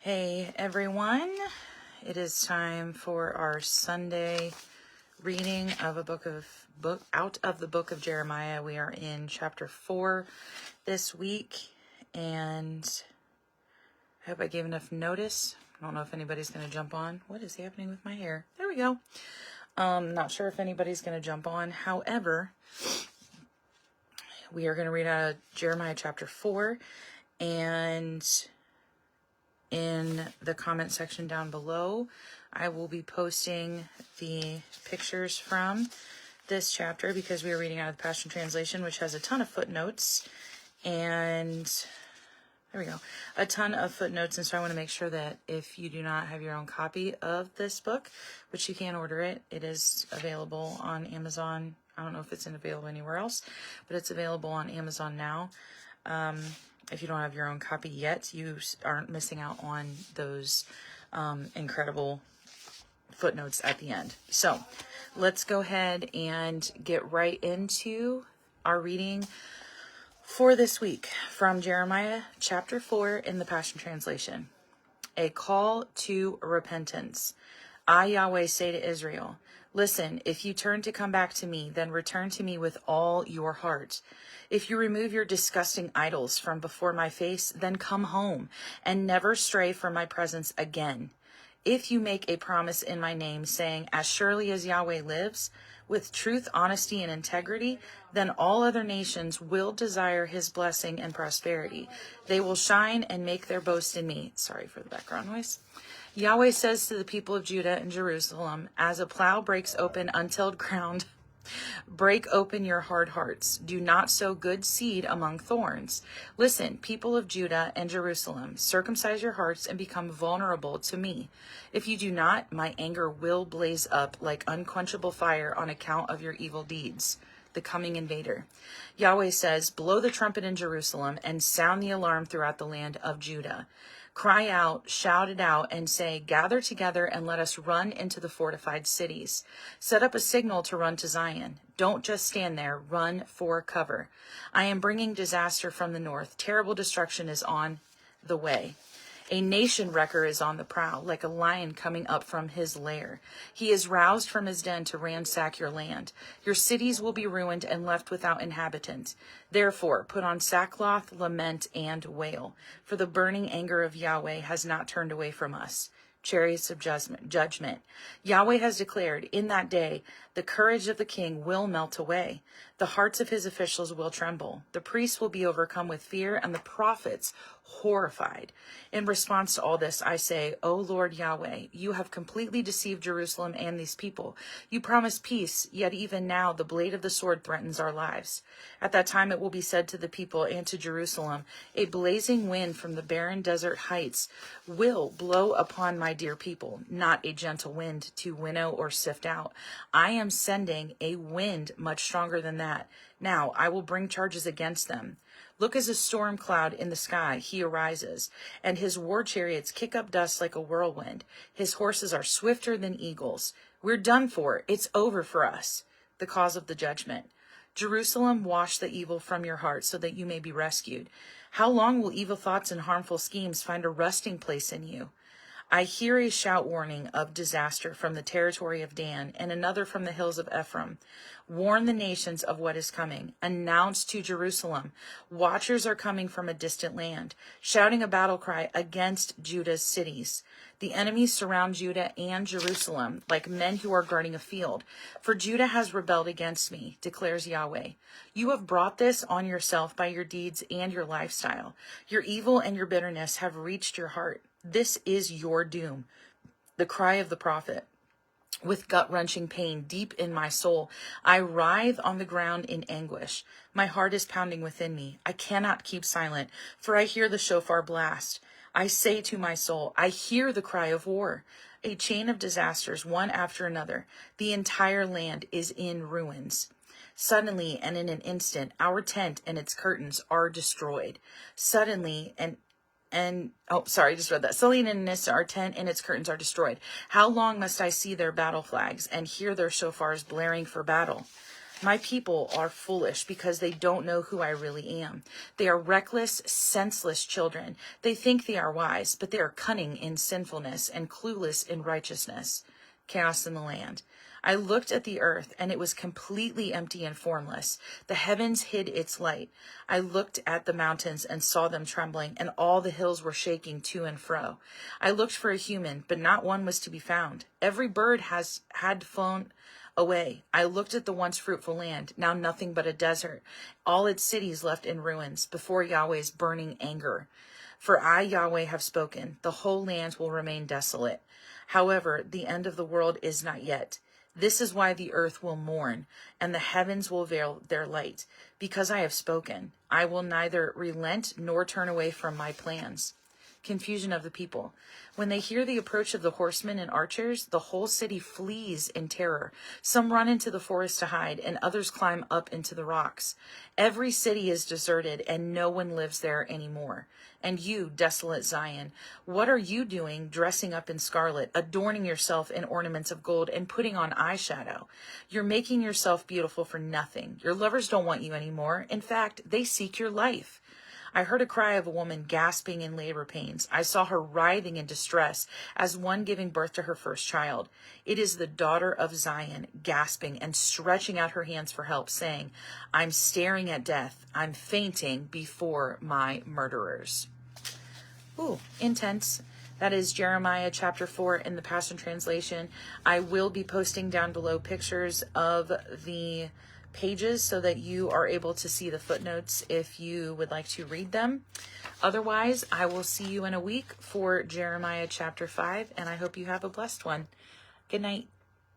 Hey everyone, it is time for our Sunday reading of out of the book of Jeremiah. We are in chapter 4 this week, and I hope I gave enough notice. I don't know if anybody's going to jump on. What is happening with my hair? There we go. Not sure if anybody's going to jump on. However, we are going to read out of Jeremiah chapter 4, and in the comment section down below, I will be posting the pictures from this chapter because we are reading out of the Passion Translation, which has a ton of footnotes. And there we go. A ton of footnotes. And so I want to make sure that if you do not have your own copy of this book, which you can order it, it is available on Amazon. I don't know if it's available anywhere else, but it's available on Amazon now. If you don't have your own copy yet, you aren't missing out on those incredible footnotes at the end. So let's go ahead and get right into our reading for this week from Jeremiah chapter 4 in the Passion Translation. A call to repentance. I, Yahweh, say to Israel, listen, if you turn to come back to me, then return to me with all your heart. If you remove your disgusting idols from before my face, then come home and never stray from my presence again. If you make a promise in my name, saying, as surely as Yahweh lives, with truth, honesty, and integrity, then all other nations will desire his blessing and prosperity. They will shine and make their boast in me. Sorry for the background noise. Yahweh says to the people of Judah and Jerusalem, as a plow breaks open untilled ground, break open your hard hearts. Do not sow good seed among thorns. Listen, people of Judah and Jerusalem, circumcise your hearts and become vulnerable to me. If you do not, my anger will blaze up like unquenchable fire on account of your evil deeds. The coming invader. Yahweh says, blow the trumpet in Jerusalem and sound the alarm throughout the land of Judah. Cry out, shout it out, and say, gather together and let us run into the fortified cities. Set up a signal to run to Zion. Don't just stand there, run for cover. I am bringing disaster from the north. Terrible destruction is on the way. A nation wrecker is on the prowl, like a lion coming up from his lair. He is roused from his den to ransack your land. Your cities will be ruined and left without inhabitant. Therefore, put on sackcloth, lament, and wail, for the burning anger of Yahweh has not turned away from us. Chariots of judgment. Yahweh has declared, in that day, the courage of the king will melt away. The hearts of his officials will tremble. The priests will be overcome with fear, and the prophets horrified. In response to all this, I say, O Lord Yahweh, you have completely deceived Jerusalem and these people. You promised peace, yet even now the blade of the sword threatens our lives. At that time it will be said to the people and to Jerusalem, a blazing wind from the barren desert heights will blow upon my dear people, not a gentle wind to winnow or sift out. I am sending a wind much stronger than that. Now I will bring charges against them. Look, as a storm cloud in the sky, he arises, and his war chariots kick up dust like a whirlwind. His horses are swifter than eagles. We're done for. It's over for us. The cause of the judgment. Jerusalem, wash the evil from your heart so that you may be rescued. How long will evil thoughts and harmful schemes find a resting place in you? I hear a shout warning of disaster from the territory of Dan and another from the hills of Ephraim. Warn the nations of what is coming. Announce to Jerusalem, watchers are coming from a distant land, shouting a battle cry against Judah's cities. The enemies surround Judah and Jerusalem like men who are guarding a field. For Judah has rebelled against me, declares Yahweh. You have brought this on yourself by your deeds and your lifestyle. Your evil and your bitterness have reached your heart. This is your doom. The cry of the prophet. With gut-wrenching pain deep in my soul, I writhe on the ground in anguish. My heart is pounding within me. I cannot keep silent, for I hear the shofar blast. I say to my soul, I hear the cry of war. A chain of disasters, one after another. The entire land is in ruins. Suddenly and in an instant, our tent and its curtains are destroyed. Suddenly I just read that. Suddenly and our tent and its curtains are destroyed. How long must I see their battle flags and hear their shofars blaring for battle? My people are foolish because they don't know who I really am. They are reckless, senseless children. They think they are wise, but they are cunning in sinfulness and clueless in righteousness. Chaos in the land. I looked at the earth, and it was completely empty and formless. The heavens hid its light. I looked at the mountains and saw them trembling, and all the hills were shaking to and fro. I looked for a human, but not one was to be found. Every bird had flown away. I looked at the once fruitful land, now nothing but a desert, all its cities left in ruins before Yahweh's burning anger. For I, Yahweh, have spoken. The whole land will remain desolate. However, the end of the world is not yet. This is why the earth will mourn, and the heavens will veil their light. Because I have spoken, I will neither relent nor turn away from my plans. Confusion of the people. When they hear the approach of the horsemen and archers, the whole city flees in terror. Some run into the forest to hide, and others climb up into the rocks. Every city is deserted, and no one lives there anymore. And you, desolate Zion, what are you doing dressing up in scarlet, adorning yourself in ornaments of gold, and putting on eyeshadow? You're making yourself beautiful for nothing. Your lovers don't want you anymore. In fact, they seek your life. I heard a cry of a woman gasping in labor pains. I saw her writhing in distress as one giving birth to her first child. It is the daughter of Zion, gasping and stretching out her hands for help, saying, I'm staring at death. I'm fainting before my murderers. Ooh, intense. That is Jeremiah chapter 4 in the Passion Translation. I will be posting down below pictures of the pages so that you are able to see the footnotes if you would like to read them. Otherwise, I will see you in a week for Jeremiah chapter 5, and I hope you have a blessed one. Good night.